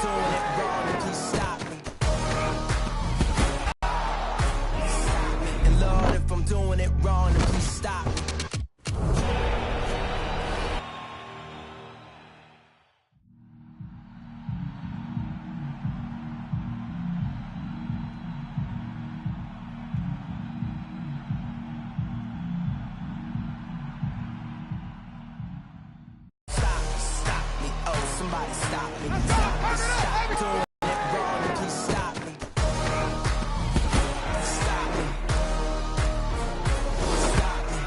doing it wrong, then please stop me. And Lord, if I'm doing it wrong, then please stop me. Somebody stop me. Stop doing it wrong, and please stop me. Stop me. Stop me.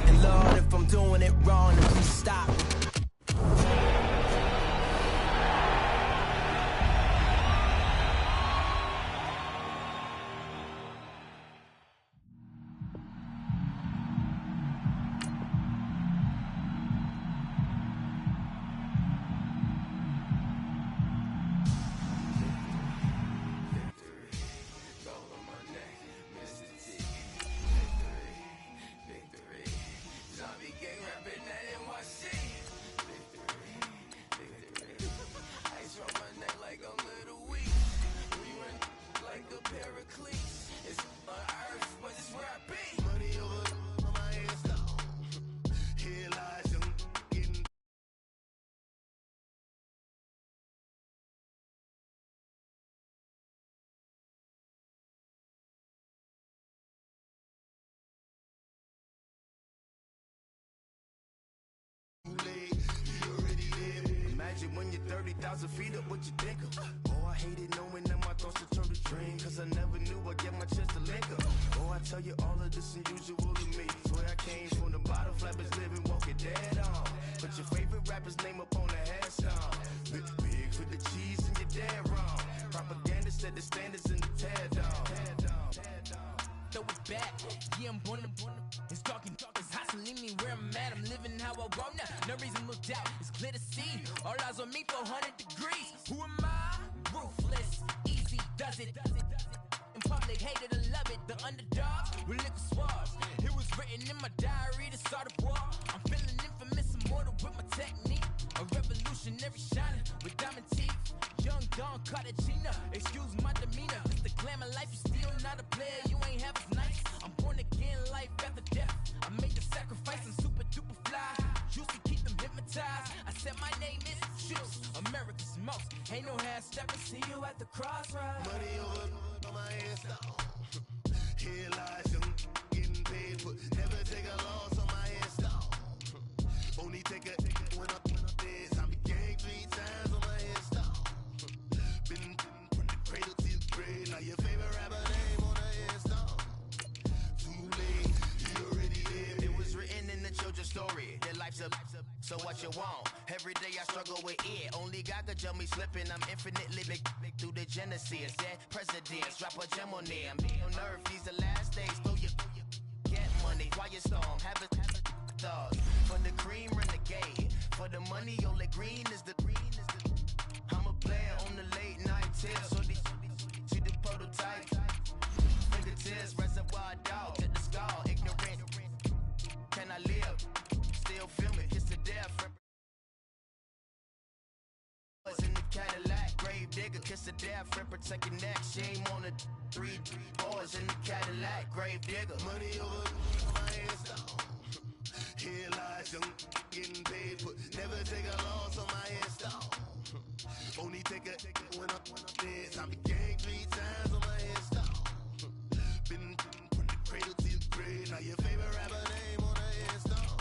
And Lord, if I'm doing it wrong, then please stop me. Imagine when you're 30,000 feet up, what you think of? Oh, I hated knowing that my thoughts would turn to dream, cause I never knew I'd get my chance to link up. Oh, I tell you all of this unusual to me. Swear I came from the bottom, flappers living, walking dead on. Put your favorite rapper's name up on the headstone. Big with the cheese and you're dead wrong. Propaganda set the standards in the tear down. Throw it back, yeah, I'm born to it's talking, it's hot, so leave me where I'm at. I'm living how I want now, no reason to look out, it's clear to see. All eyes on me, 400 degrees. Who am I? Ruthless, easy does it. In public, hated or love it. The underdog with liquor swabs. It was written in my diary to start a war. I'm feeling infamous, immortal with my technique. A revolutionary shining with diamond teeth. Young Don Cartagena, excuse my demeanor. Just the glamour life, you still not a player. You ain't half as nice. I'm born again, life after death. I made the sacrifice and super duper fly. Used to keep them hypnotized. I said my name is Juice, America's most. Ain't no half stepping. See you at the crossroads. Money over on my headstone. Here lies young, getting paid for. Never take a loss on my headstone. Only take a when I'm dead. I be gang 3 times on my headstone. Been from the cradle to the grave. Now your favorite rapper name on the headstone. Too late, you already lived. It was written in the children's story. Their life's a so what you want? Every day I struggle with it. Only God could jump me slipping. I'm infinitely big through the genesis. Dead presidents, drop a gem on them. On earth, these the last days. Throw your get money. Quiet storm, have a thoughts. For the cream, renegade. For the money, only green is the. I'm a player on the late night tips. So these see the prototype. Fingertips, reservoir dog to the skull. Ignorant. Can I live? Still feel it. It's the death. In the Cadillac, grave digger, kiss the death, rip protecting neck. Shame on the 3 boys in the Cadillac, grave digger. Money over my headstone. Here lies young, getting paid for. Never take a loss on my headstone. Only take a when I'm dead. I be gang 3 times on my headstone. Been from the cradle to the grave. Now your favorite rapper name on the headstone.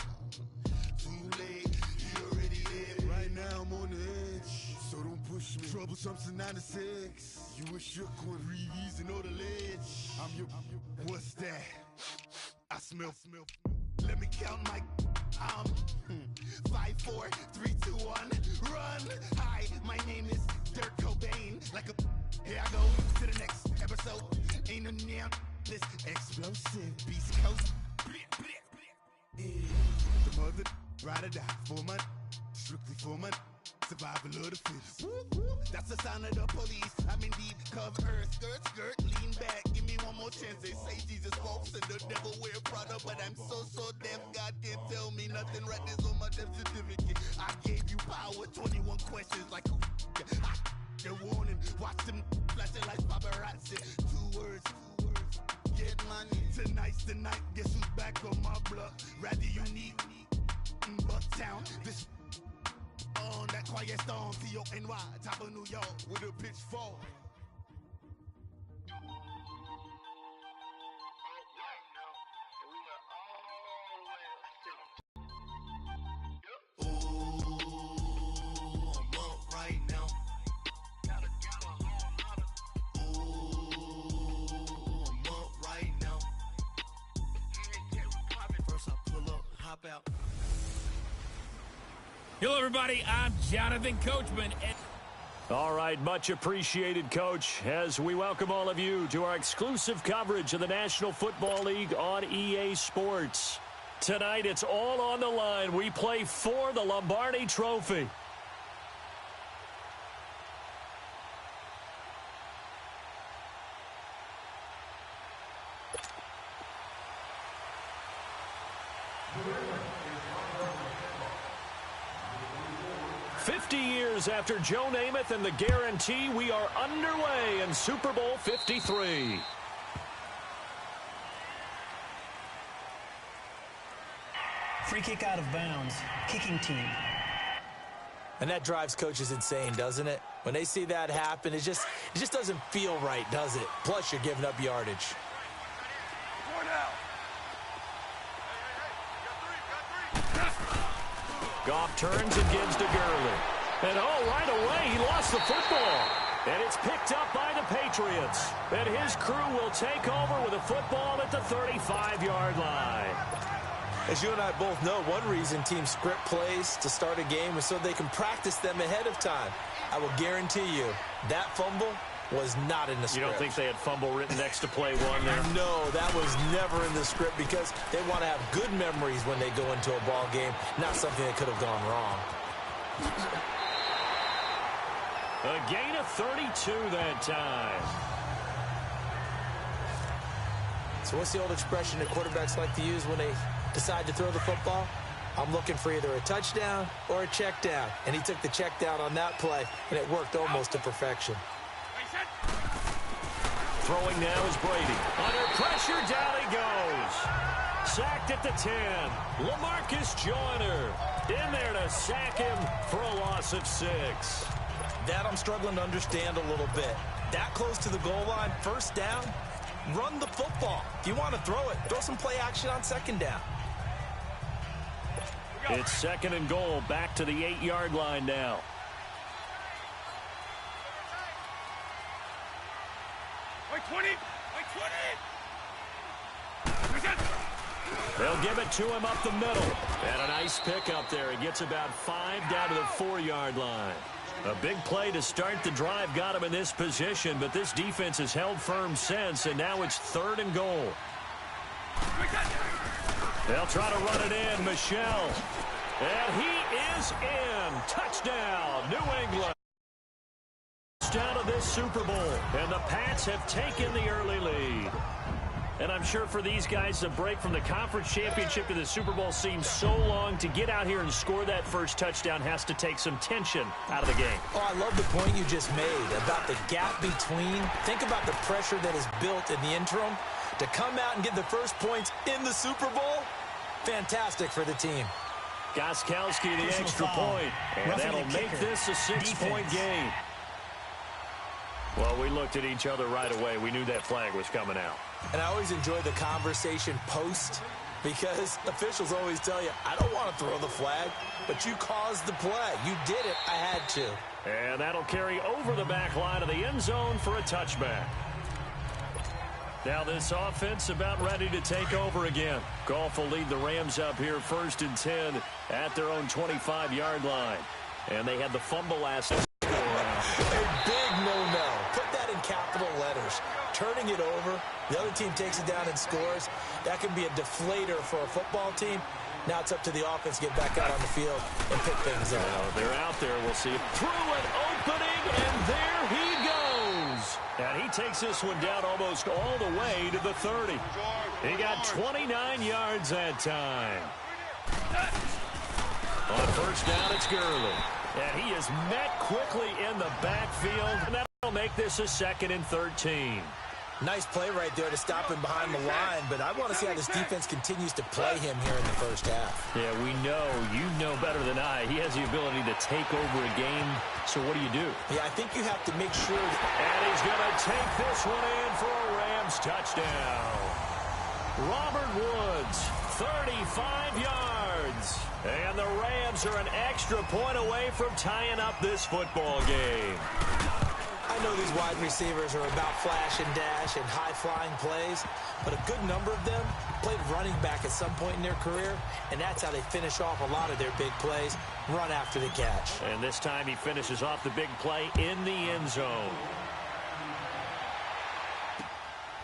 Too late, you already lived. Right now I'm on the edge, so don't push me. Troublesome to 96. You were shook with Reeves and all the ledge. I'm your. What's that? I smell. Let me count my. 5, 4, 3, 2, 1. Run. Hi, my name is Dirk Cobain. Like a. Here I go to the next episode. Ain't no damn this explosive Beast Coast. The mother ride or die for money, strictly for money. Survival of the fittest. That's the sign of the police. I'm in deep cover earth. Skirt, lean back. Give me one more chance. They say Jesus walks and the devil wear Prada, but I'm so deaf. God can't tell me nothing. Right, this on my death certificate. I gave you power. 21 questions like who the warning. Watch them flashing like paparazzi. Two words. Get money. Tonight's the night. Guess who's back on my block? Rather unique. Bucktown. This on that quiet storm. T-O-N-Y. Top of New York with a pitchfork. Hello, everybody. I'm Jonathan Coachman. All right, much appreciated, Coach, as we welcome all of you to our exclusive coverage of the National Football League on EA Sports. Tonight, it's all on the line. We play for the Lombardi Trophy. After Joe Namath and the guarantee, we are underway in Super Bowl 53. Free kick out of bounds. Kicking team. And that drives coaches insane, doesn't it? When they see that happen, it just doesn't feel right, does it? Plus, you're giving up yardage. Goff turns and gives to Gurley. And right away, he lost the football. And it's picked up by the Patriots. And his crew will take over with a football at the 35-yard line. As you and I both know, one reason teams script plays to start a game is so they can practice them ahead of time. I will guarantee you, that fumble was not in the script. You don't think they had fumble written next to play one there? No, that was never in the script because they want to have good memories when they go into a ball game, not something that could have gone wrong. A gain of 32 that time. So what's the old expression that quarterbacks like to use when they decide to throw the football? I'm looking for either a touchdown or a check down. And he took the check down on that play, and it worked almost to perfection. Throwing now is Brady. Under pressure, down he goes. Sacked at the 10. LaMarcus Joyner in there to sack him for a loss of 6. That I'm struggling to understand a little bit. That close to the goal line, first down, run the football. If you want to throw it, throw some play action on second down. It's second and goal, back to the 8-yard line now. They'll give it to him up the middle. And a nice pick up there. He gets about 5 down to the 4-yard line. A big play to start the drive got him in this position, but this defense has held firm since, and now it's third and goal. They'll try to run it in. Michelle. And he is in. Touchdown, New England. Down to this Super Bowl, and the Pats have taken the early lead. And I'm sure for these guys, the break from the conference championship to the Super Bowl seems so long. To get out here and score that first touchdown has to take some tension out of the game. Oh, I love the point you just made about the gap between. Think about the pressure that is built in the interim. To come out and get the first points in the Super Bowl, fantastic for the team. Gostkowski the extra point, and that'll make this a 6-point game. Well, we looked at each other right away. We knew that flag was coming out. And I always enjoy the conversation post because officials always tell you, I don't want to throw the flag, but you caused the play. You did it. I had to. And that'll carry over the back line of the end zone for a touchback. Now this offense about ready to take over again. Goff will lead the Rams up here 1st and 10 at their own 25-yard line. And they had the fumble last time. A big no-no. Put that in capital letters. Turning it over, the other team takes it down and scores. That can be a deflator for a football team. Now it's up to the offense to get back out on the field and pick things up. Well, they're out there. We'll see. Through an opening, and there he goes. And he takes this one down almost all the way to the 30. He got 29 yards that time. On first down, it's Gurley. And he is met quickly in the backfield. And that'll make this a 2nd and 13. Nice play right there to stop him behind the line, but I want to see how this defense continues to play him here in the first half. Yeah, we know. You know better than I. He has the ability to take over a game. So what do you do? Yeah, I think you have to make sure that... And he's going to take this one in for a Rams touchdown. Robert Woods, 35 yards. And the Rams are an extra point away from tying up this football game. I know these wide receivers are about flash and dash and high-flying plays, but a good number of them played running back at some point in their career, and that's how they finish off a lot of their big plays, run after the catch. And this time he finishes off the big play in the end zone.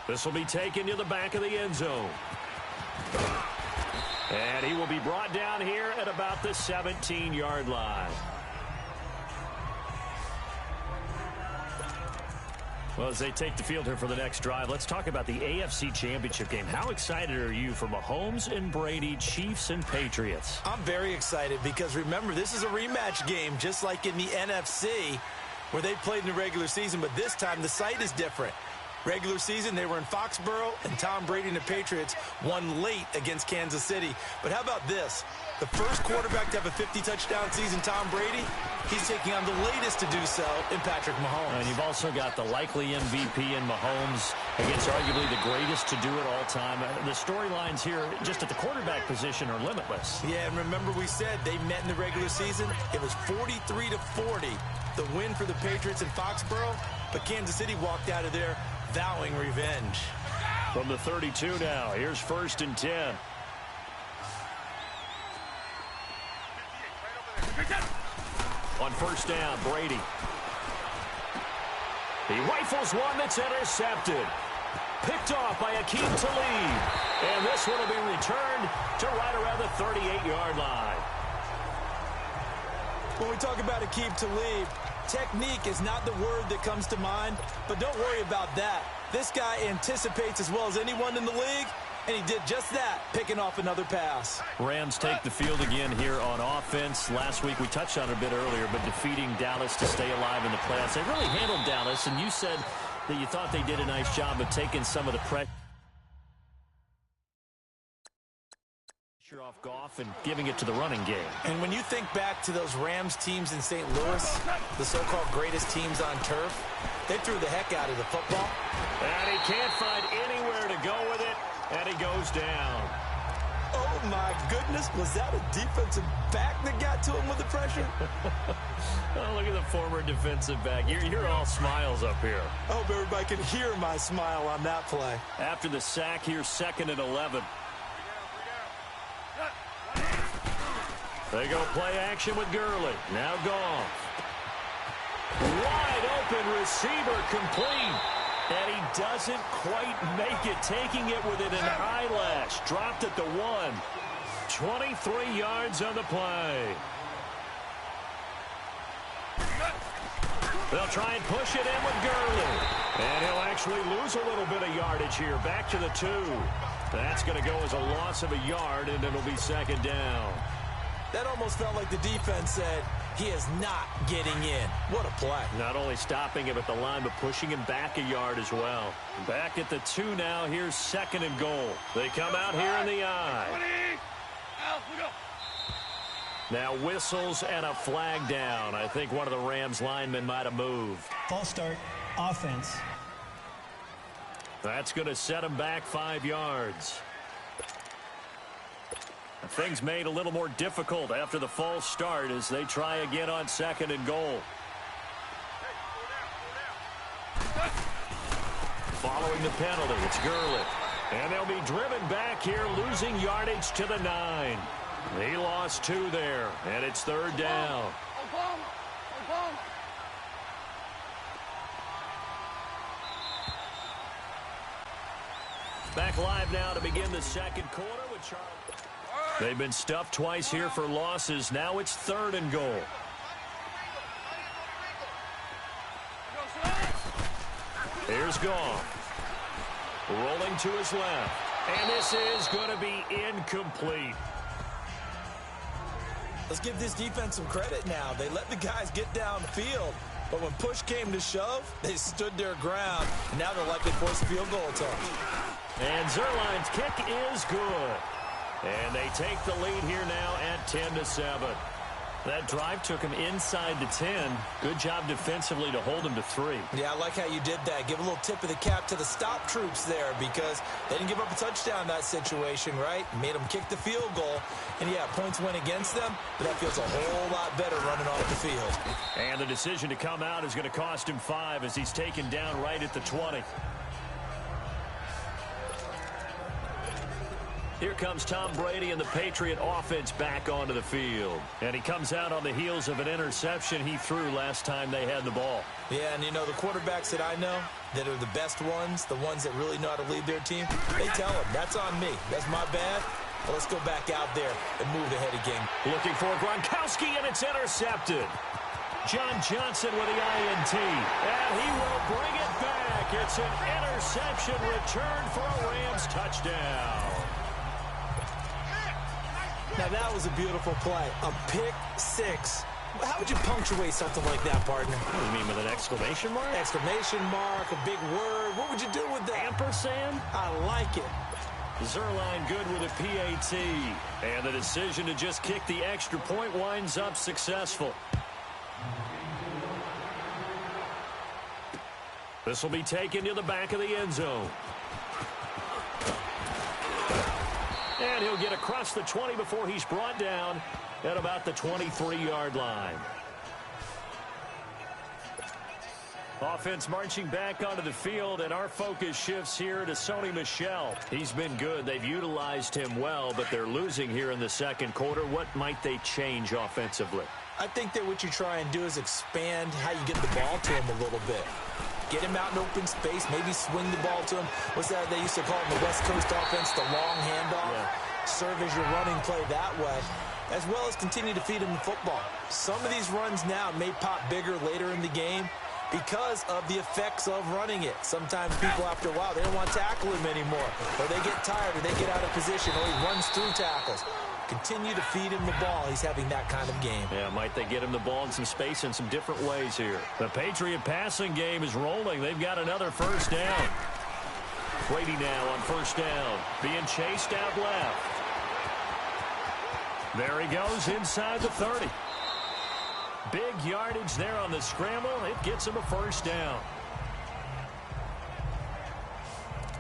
This will be taken to the back of the end zone. And he will be brought down here at about the 17-yard line. Well, as they take the field here for the next drive, let's talk about the AFC Championship game. How excited are you for Mahomes and Brady, Chiefs and Patriots? I'm very excited because, remember, this is a rematch game, just like in the NFC, where they played in the regular season, but this time the site is different. Regular season, they were in Foxborough, and Tom Brady and the Patriots won late against Kansas City. But how about this? The first quarterback to have a 50-touchdown season, Tom Brady, he's taking on the latest to do so in Patrick Mahomes. And you've also got the likely MVP in Mahomes against arguably the greatest to do it all time. The storylines here just at the quarterback position are limitless. Yeah, and remember we said they met in the regular season. It was 43-40, the win for the Patriots in Foxborough. But Kansas City walked out of there vowing revenge. From the 32 now, here's 1st and 10. On 1st down, Brady. He rifles one that's intercepted. Picked off by Akeem Talib. And this one will be returned to right around the 38-yard line. When we talk about Akeem Talib, technique is not the word that comes to mind, but don't worry about that. This guy anticipates as well as anyone in the league, and he did just that, picking off another pass. Rams take the field again here on offense. Last week we touched on it a bit earlier, but defeating Dallas to stay alive in the playoffs. They really handled Dallas, and you said that you thought they did a nice job of taking some of the pressure off Goff and giving it to the running game. And when you think back to those Rams teams in St. Louis, the so-called greatest teams on turf, they threw the heck out of the football. And he can't find anywhere to go with it, and he goes down. Oh, my goodness. Was that a defensive back that got to him with the pressure? Oh, look at the former defensive back. You're all smiles up here. I hope everybody can hear my smile on that play. After the sack, here's 2nd and 11. They go play action with Gurley. Now Goff. Wide open receiver complete. And he doesn't quite make it. Taking it with an eyelash. Dropped at the 1. 23 yards on the play. They'll try and push it in with Gurley. And he'll actually lose a little bit of yardage here. Back to the 2. That's going to go as a loss of a yard, and it'll be 2nd down. That almost felt like the defense said, he is not getting in. What a play. Not only stopping him at the line, but pushing him back a yard as well. Back at the 2 now. Here's 2nd and goal. They come out here in the eye. Now whistles and a flag down. I think one of the Rams linemen might have moved. False start, offense. That's going to set him back 5 yards. Things made a little more difficult after the false start as they try again on 2nd and goal. Following the penalty, it's Gurley. And they'll be driven back here, losing yardage to the 9. He lost 2 there, and it's 3rd down. Back live now to begin the 2nd quarter with Charlie. They've been stuffed twice here for losses. Now it's 3rd and goal. Here's Goff. Rolling to his left. And this is going to be incomplete. Let's give this defense some credit now. They let the guys get downfield, but when push came to shove, they stood their ground. And now they're likely force a field goal attempt. And Zerline's kick is good. And they take the lead here now at 10-7. That drive took him inside the 10. Good job defensively to hold him to 3. Yeah, I like how you did that. Give a little tip of the cap to the stop troops there because they didn't give up a touchdown in that situation, right? Made them kick the field goal. And, yeah, points went against them, but that feels a whole lot better running off the field. And the decision to come out is going to cost him 5 as he's taken down right at the 20. Here comes Tom Brady and the Patriot offense back onto the field. And he comes out on the heels of an interception he threw last time they had the ball. Yeah, and you know, the quarterbacks that I know that are the best ones, the ones that really know how to lead their team, they tell them, that's on me. That's my bad. Well, let's go back out there and move ahead again. Looking for Gronkowski, and it's intercepted. John Johnson with the INT. And he will bring it back. It's an interception return for a Rams touchdown. Now, that was a beautiful play. A pick six. How would you punctuate something like that, partner? What do you mean, with an exclamation mark? Exclamation mark, a big word. What would you do with that? Ampersand? I like it. Zerline good with a PAT. And the decision to just kick the extra point winds up successful. This will be taken to the back of the end zone. And he'll get across the 20 before he's brought down at about the 23-yard line. Offense marching back onto the field, and our focus shifts here to Sony Michel. He's been good. They've utilized him well, but they're losing here in the second quarter. What might they change offensively? I think that what you try and do is expand how you get the ball to him a little bit. Get him out in open space, maybe swing the ball to him. What's that they used to call in the West Coast offense, the long handoff? Yeah. Serve as your running play that way, as well as continue to feed him the football. Some of these runs now may pop bigger later in the game because of the effects of running it. Sometimes people, after a while, they don't want to tackle him anymore, or they get tired, or they get out of position, or he runs through tackles. Continue to feed him the ball. He's having that kind of game. Yeah, might they get him the ball in some space in some different ways here. The Patriot passing game is rolling. They've got another first down. Brady now on first down, being chased out left. There he goes inside the 30. Big yardage there on the scramble. It gets him a first down.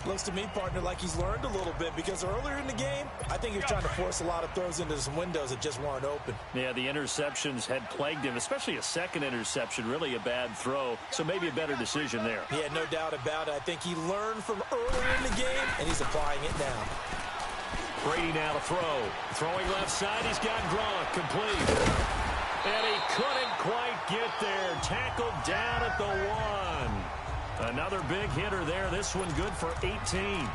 Looks to me, partner, like he's learned a little bit because earlier in the game, I think he was trying to force a lot of throws into some windows that just weren't open. Yeah, the interceptions had plagued him, especially a second interception, really a bad throw, so maybe a better decision there. Yeah, no doubt about it. I think he learned from earlier in the game, and he's applying it now. Brady now to throw. Throwing left side, he's got Gronk complete. And he couldn't quite get there. Tackled down at the 1. Another big hitter there. This one good for 18.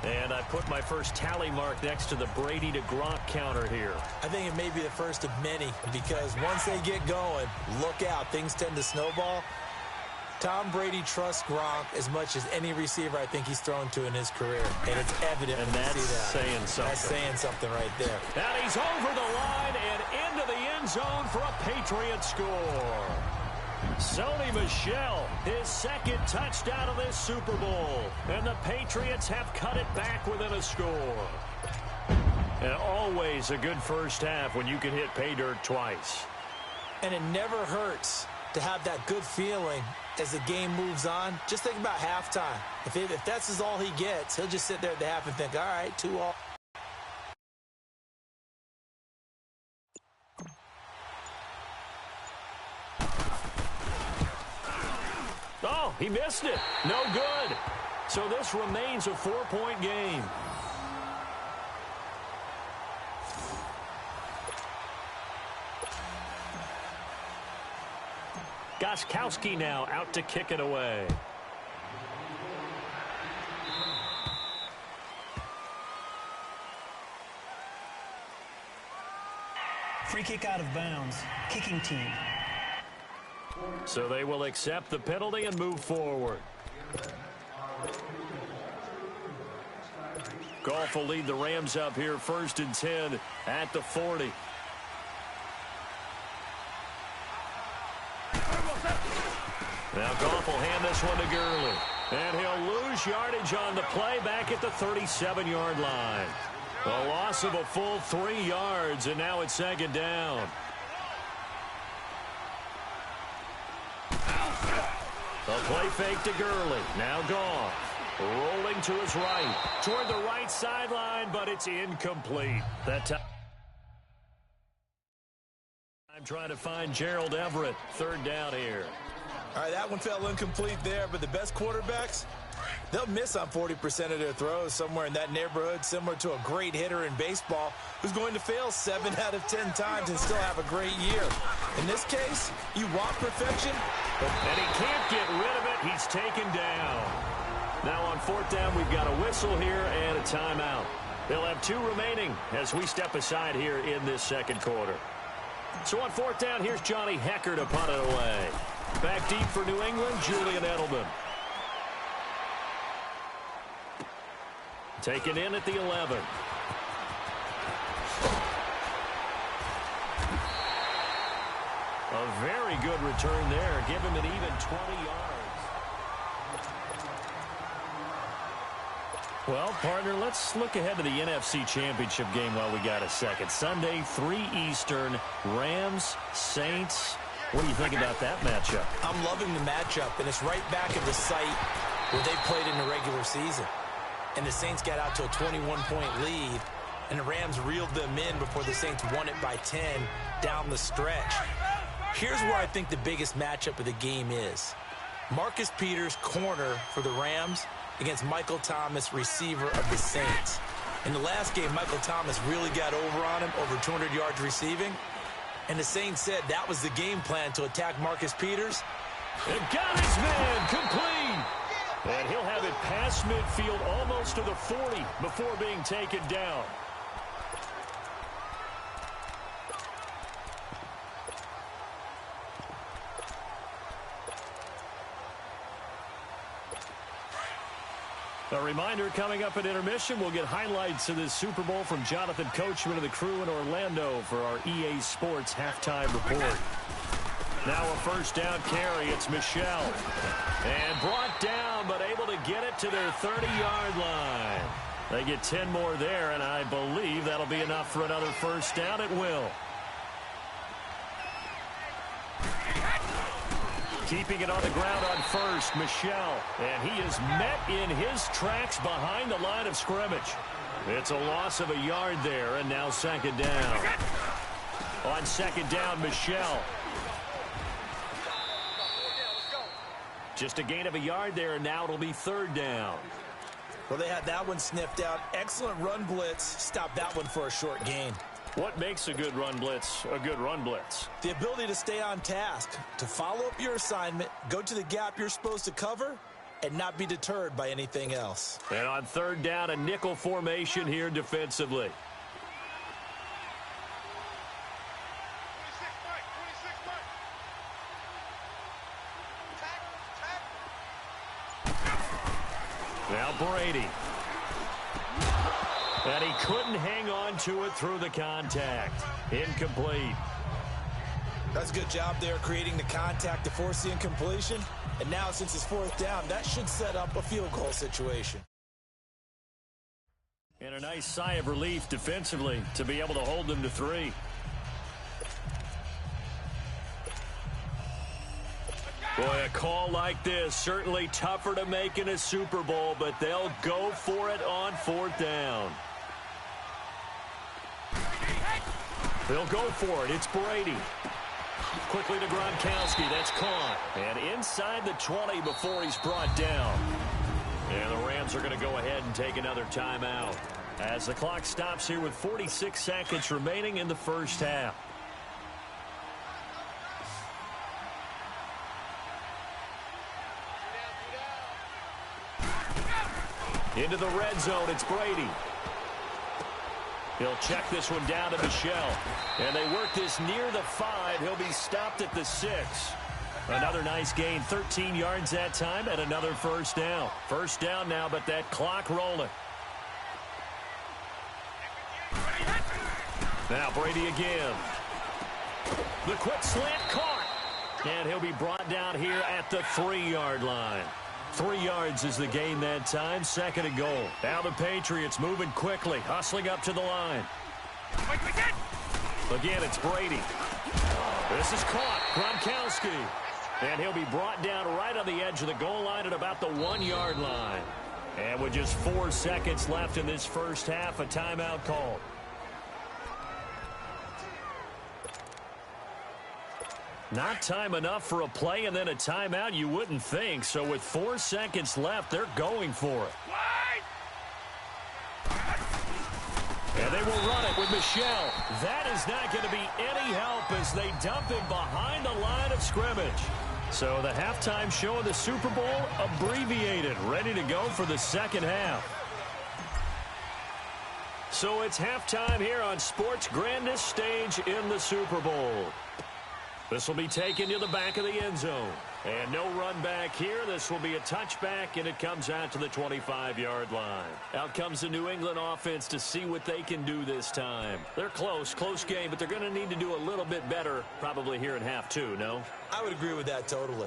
And I put my first tally mark next to the Brady to Gronk counter here. I think it may be the first of many because once they get going, look out. Things tend to snowball. Tom Brady trusts Gronk as much as any receiver I think he's thrown to in his career. And it's evident and when that's you see that. Saying something. That's saying something right there. And he's over the line and into the end zone for a Patriot score. Sony Michel, his second touchdown of this Super Bowl. And the Patriots have cut it back within a score. And always a good first half when you can hit pay dirt twice. And it never hurts to have that good feeling as the game moves on. Just think about halftime. If that's all he gets, he'll just sit there at the half and think, all right, 2-all. Oh, he missed it. No good. So this remains a 4-point game. Gostkowski now out to kick it away. Free kick out of bounds. Kicking team. So they will accept the penalty and move forward. Goff will lead the Rams up here 1st and 10 at the 40. Now Goff will hand this one to Gurley. And he'll lose yardage on the play back at the 37-yard line. A loss of a full 3 yards, and now it's second down. A play fake to Gurley. Now Goff. Rolling to his right. Toward the right sideline, but it's incomplete. That time I'm trying to find Gerald Everett. Third down here. All right, that one fell incomplete there, but the best quarterbacks, they'll miss on 40% of their throws, somewhere in that neighborhood, similar to a great hitter in baseball who's going to fail 7 out of 10 times and still have a great year. In this case, you want perfection, and he can't get rid of it. He's taken down. Now on fourth down, we've got a whistle here and a timeout. They'll have 2 remaining as we step aside here in this second quarter. So on fourth down, here's Johnny Hecker to punt it away. Back deep for New England, Julian Edelman. Taken in at the 11. A very good return there. Give him an even 20 yards. Well, partner, let's look ahead to the NFC Championship game while we got a second. Sunday, 3 Eastern, Rams, Saints. What do you think about that matchup? I'm loving the matchup, and it's right back at the site where they played in the regular season. And the Saints got out to a 21-point lead, and the Rams reeled them in before the Saints won it by 10 down the stretch. Here's where I think the biggest matchup of the game is. Marcus Peters, corner for the Rams, against Michael Thomas, receiver of the Saints. In the last game, Michael Thomas really got over on him, over 200 yards receiving. And the Saints said that was the game plan, to attack Marcus Peters. And got his man complete. And he'll have it past midfield almost to the 40 before being taken down. A reminder, coming up at intermission, we'll get highlights of this Super Bowl from Jonathan Coachman and the crew in Orlando for our EA Sports halftime report. Now a first down carry. It's Michelle. And brought down, but able to get it to their 30-yard line. They get 10 more there, and I believe that'll be enough for another first down. It will. Keeping it on the ground on first, Michelle. And he is met in his tracks behind the line of scrimmage. It's a loss of a yard there, and now second down. On second down, Michelle. Just a gain of a yard there, and now it'll be third down. Well, they had that one sniffed out. Excellent run blitz. Stopped that one for a short gain. What makes a good run blitz a good run blitz? The ability to stay on task, to follow up your assignment, go to the gap you're supposed to cover, and not be deterred by anything else. And on third down, a nickel formation here defensively. Now Brady. And he couldn't hang on to it through the contact. Incomplete. That's a good job there, creating the contact to force the incompletion. And now, since it's fourth down, that should set up a field goal situation. And a nice sigh of relief defensively to be able to hold them to 3. Boy, a call like this, certainly tougher to make in a Super Bowl, but they'll go for it on fourth down. They'll go for it. It's Brady. Quickly to Gronkowski. That's caught. And inside the 20 before he's brought down. And the Rams are going to go ahead and take another timeout as the clock stops here with 46 seconds remaining in the first half. Into the red zone, it's Brady. He'll check this one down to Michelle. And they work this near the 5. He'll be stopped at the 6. Another nice gain, 13 yards that time, and another first down. First down now, but that clock rolling. Now Brady again. The quick slant caught. And he'll be brought down here at the 3-yard line. 3 yards is the gain that time, 2nd and goal. Now the Patriots moving quickly, hustling up to the line. Again, it's Brady. This is caught. Gronkowski. And he'll be brought down right on the edge of the goal line at about the 1-yard line. And with just 4 seconds left in this first half, a timeout called. Not time enough for a play and then a timeout, you wouldn't think. So with 4 seconds left, they're going for it. And they will run it with Michel. That is not going to be any help as they dump him behind the line of scrimmage. So the halftime show of the Super Bowl abbreviated, ready to go for the second half. So it's halftime here on sports' grandest stage in the Super Bowl. This will be taken to the back of the end zone. And no run back here. This will be a touchback, and it comes out to the 25-yard line. Out comes the New England offense to see what they can do this time. They're close game, but they're going to need to do a little bit better probably here in half 2, no? I would agree with that totally.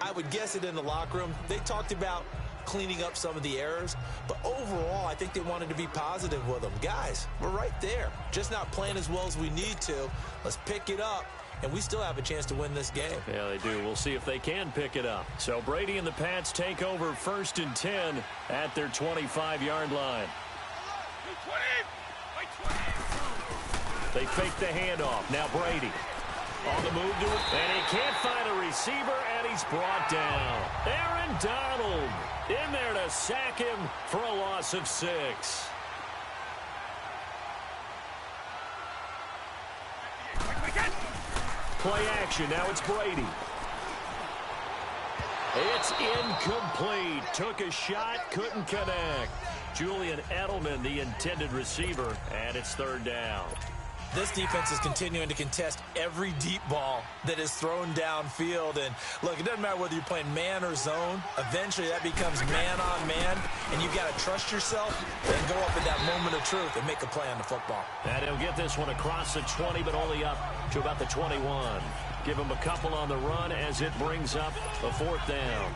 I would guess it in the locker room. They talked about cleaning up some of the errors, but overall, I think they wanted to be positive with them. Guys, we're right there. Just not playing as well as we need to. Let's pick it up. And we still have a chance to win this game. Yeah, they do. We'll see if they can pick it up. So Brady and the Pats take over 1st and 10 at their 25-yard line. They fake the handoff. Now Brady on the move to it. And he can't find a receiver, and he's brought down. Aaron Donald in there to sack him for a loss of 6. Play action. Now it's Brady. It's incomplete. Took a shot, couldn't connect. Julian Edelman, the intended receiver, and it's 3rd down. This defense is continuing to contest every deep ball that is thrown downfield. And, look, it doesn't matter whether you're playing man or zone. Eventually, that becomes man-on-man, and you've got to trust yourself and go up in that moment of truth and make a play on the football. And he'll get this one across the 20, but only up to about the 21. Give him a couple on the run as it brings up a 4th down.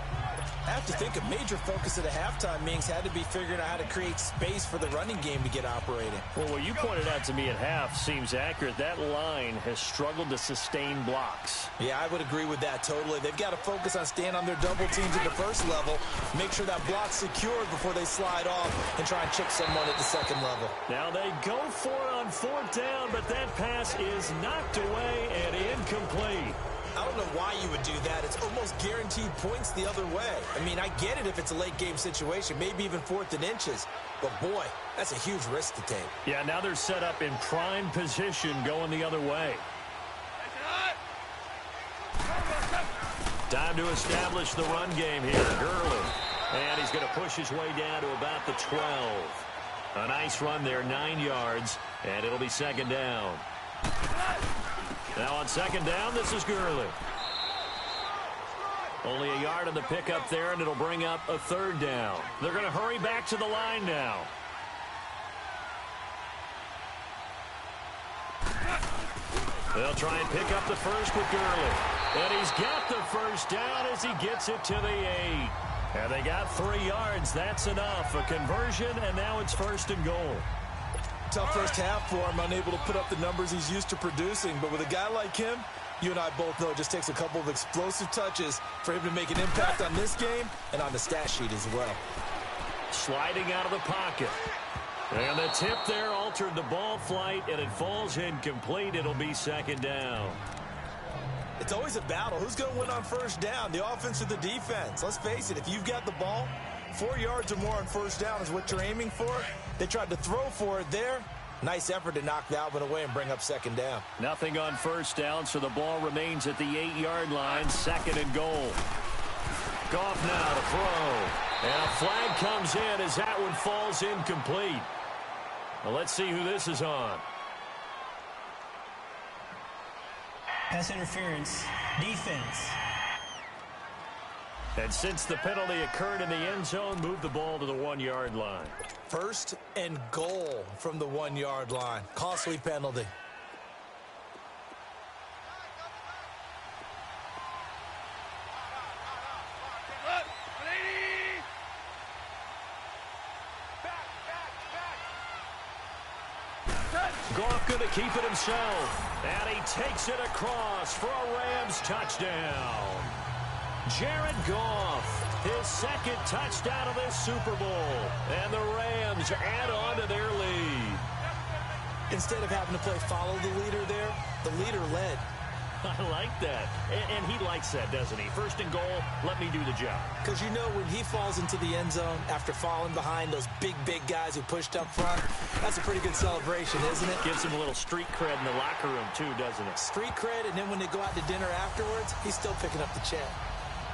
I have to think a major focus of the halftime meetings had to be figuring out how to create space for the running game to get operating. Well, what you pointed out to me at half seems accurate. That line has struggled to sustain blocks. Yeah, I would agree with that totally. They've got to focus on staying on their double teams at the first level, make sure that block's secured before they slide off and try and chip someone at the second level. Now they go for it on 4th down, but that pass is knocked away and incomplete. I don't know why you would do that. It's almost guaranteed points the other way. I mean, I get it if it's a late game situation, maybe even 4th and inches. But, boy, that's a huge risk to take. Yeah, now they're set up in prime position going the other way. Time to establish the run game here. Gurley. And he's going to push his way down to about the 12. A nice run there, 9 yards, and it'll be 2nd down. Now on 2nd down, this is Gurley. Only a yard on the pickup there, and it'll bring up a 3rd down. They're going to hurry back to the line now. They'll try and pick up the first with Gurley. And he's got the 1st down as he gets it to the 8. And they got 3 yards. That's enough. A conversion, and now it's 1st and goal. Tough first half for him, unable to put up the numbers he's used to producing. But with a guy like him, you and I both know it just takes a couple of explosive touches for him to make an impact on this game and on the stat sheet as well. Sliding out of the pocket. And the tip there altered the ball flight, and it falls incomplete. It'll be 2nd down. It's always a battle. Who's going to win on 1st down, the offense or the defense? Let's face it, if you've got the ball, 4 yards or more on 1st down is what you're aiming for. They tried to throw for it there. Nice effort to knock that one away and bring up 2nd down. Nothing on 1st down, so the ball remains at the 8-yard line. 2nd and goal. Goff now to throw. And a flag comes in as that one falls incomplete. Well, let's see who this is on. Pass interference. Defense. And since the penalty occurred in the end zone, move the ball to the 1-yard line. 1st and goal from the 1-yard line. Costly penalty. looking to keep it himself. And he takes it across for a Rams touchdown. Jared Goff, his second touchdown of this Super Bowl. And the Rams add on to their lead. Instead of having to play follow the leader there, the leader led. I like that. And he likes that, doesn't he? First and goal, let me do the job. Because you know when he falls into the end zone after falling behind those big guys who pushed up front, that's a pretty good celebration, isn't it? Gives him a little street cred in the locker room, too, doesn't it? Street cred, and then when they go out to dinner afterwards, he's still picking up the check.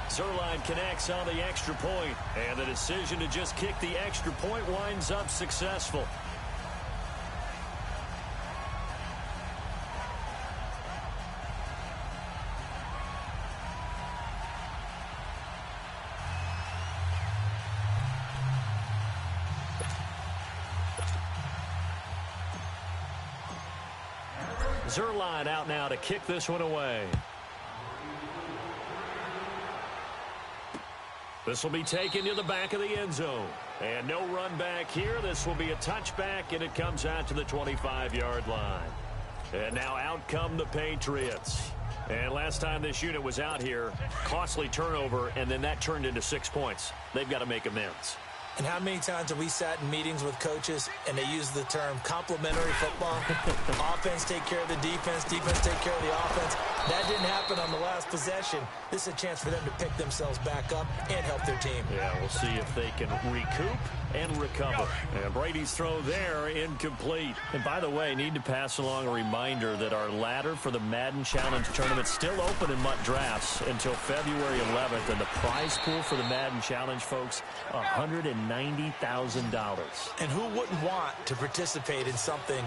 Zerline connects on the extra point, and the decision to just kick the extra point winds up successful. Zerline out now to kick this one away. This will be taken to the back of the end zone. And no run back here. This will be a touchback, and it comes out to the 25-yard line. And now out come the Patriots. And last time this unit was out here, costly turnover, and then that turned into 6 points. They've got to make amends. And how many times have we sat in meetings with coaches and they use the term complementary football? Offense take care of the defense, defense take care of the offense. That didn't happen on the last possession. This is a chance for them to pick themselves back up and help their team. Yeah, we'll see if they can recoup and recover. And Brady's throw there, incomplete. And by the way, need to pass along a reminder that our ladder for the Madden Challenge tournament is still open in MUT drafts until February 11th. And the prize pool for the Madden Challenge, folks, $190,000. And who wouldn't want to participate in something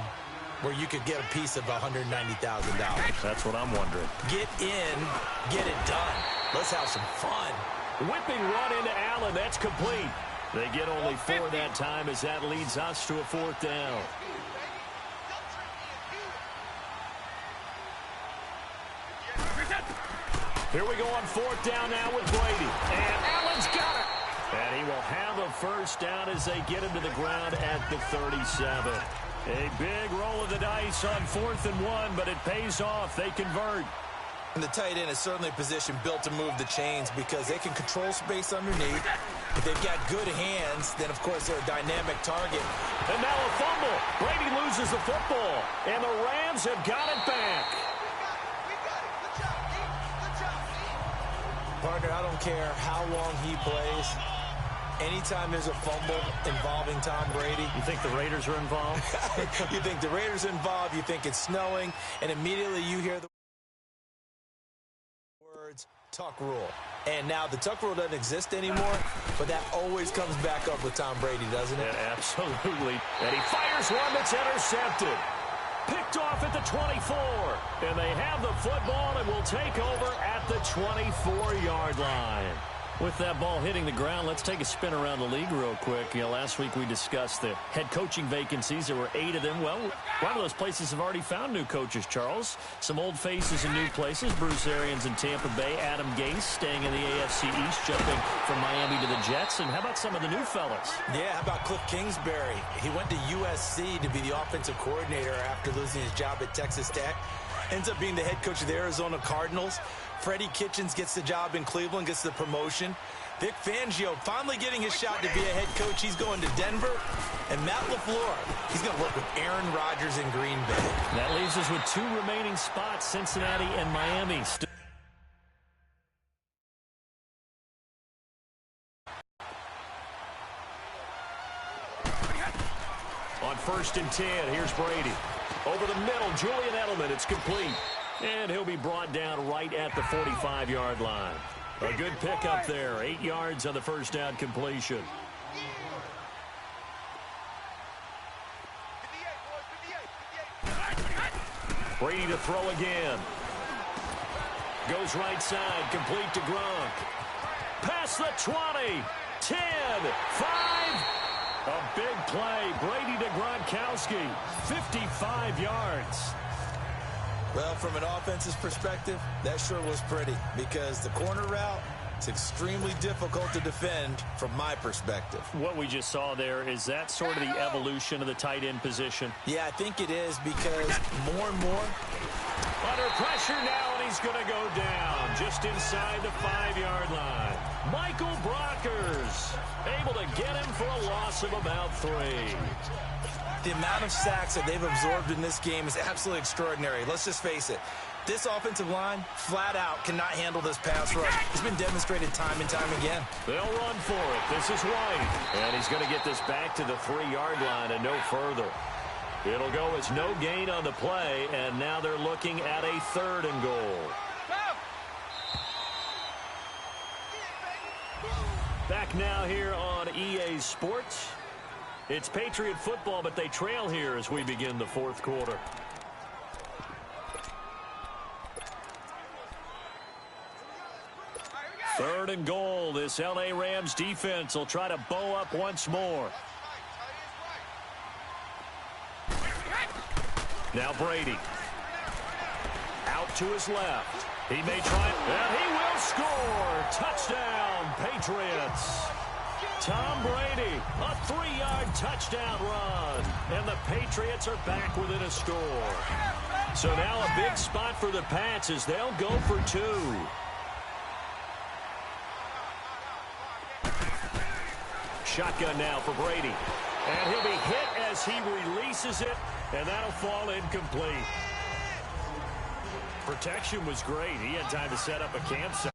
where you could get a piece of $190,000? That's what I'm wondering. Get in, get it done. Let's have some fun. Whipping run into Allen. That's complete. They get only 4 that time as that leads us to a 4th down. Here we go on 4th down now with Brady. And Allen's got it. And he will have a first down as they get him to the ground at the 37. A big roll of the dice on 4th and 1, but it pays off. They convert. And the tight end is certainly a position built to move the chains because they can control space underneath. If they've got good hands, then, of course, they're a dynamic target. And now a fumble. Brady loses the football, and the Rams have got it back. Partner, I don't care how long he plays. Anytime there's a fumble involving Tom Brady. You think the Raiders are involved? You think the Raiders are involved, you think it's snowing, and immediately you hear the words, Tuck rule. And now the Tuck rule doesn't exist anymore, but that always comes back up with Tom Brady, doesn't it? Yeah, absolutely. And he fires one that's intercepted. Picked off at the 24. And they have the football and will take over at the 24-yard line. With that ball hitting the ground, let's take a spin around the league real quick. Last week we discussed the head coaching vacancies. There were 8 of them. Well, a lot of those places have already found new coaches, Charles. Some old faces in new places. Bruce Arians in Tampa Bay. Adam Gase staying in the AFC East, jumping from Miami to the Jets. And how about some of the new fellas? Yeah, how about Cliff Kingsbury? He went to USC to be the offensive coordinator after losing his job at Texas Tech. Ends up being the head coach of the Arizona Cardinals. Freddie Kitchens gets the job in Cleveland, gets the promotion. Vic Fangio finally getting his shot to be a head coach. He's going to Denver. And Matt LaFleur, he's going to work with Aaron Rodgers in Green Bay. That leaves us with 2 remaining spots, Cincinnati and Miami. On 1st and 10, here's Brady. Over the middle, Julian Edelman, it's complete. And he'll be brought down right at the 45-yard line. A good pickup there, 8 yards on the first down completion. Brady to throw again. Goes right side, complete to Gronk. Past the 20, 10, 5. A big play, Brady to Gronkowski, 55 yards. Well, from an offensive perspective, that sure was pretty because the corner route It's extremely difficult to defend from my perspective. What we just saw there, is that sort of the evolution of the tight end position? Yeah, I think it is, because more and more. Under pressure now, and he's going to go down just inside the 5-yard line. Michael Brockers able to get him for a loss of about 3. The amount of sacks that they've absorbed in this game is absolutely extraordinary. Let's just face it. This offensive line, flat out, cannot handle this pass rush. It's been demonstrated time and time again. They'll run for it. This is White. And he's going to get this back to the 3-yard line and no further. It'll go as no gain on the play, and now they're looking at a 3rd and goal. Back now here on EA Sports. It's Patriot football, but they trail here as we begin the 4th quarter. Third and goal. This L.A. Rams defense will try to bow up once more. Now Brady. Out to his left. He may try, and he will score. Touchdown, Patriots. Tom Brady, a 3-yard touchdown run. And the Patriots are back within a score. So now a big spot for the Pats as they'll go for 2. Shotgun now for Brady. And he'll be hit as he releases it, and that'll fall incomplete. Protection was great. He had time to set up a campsite.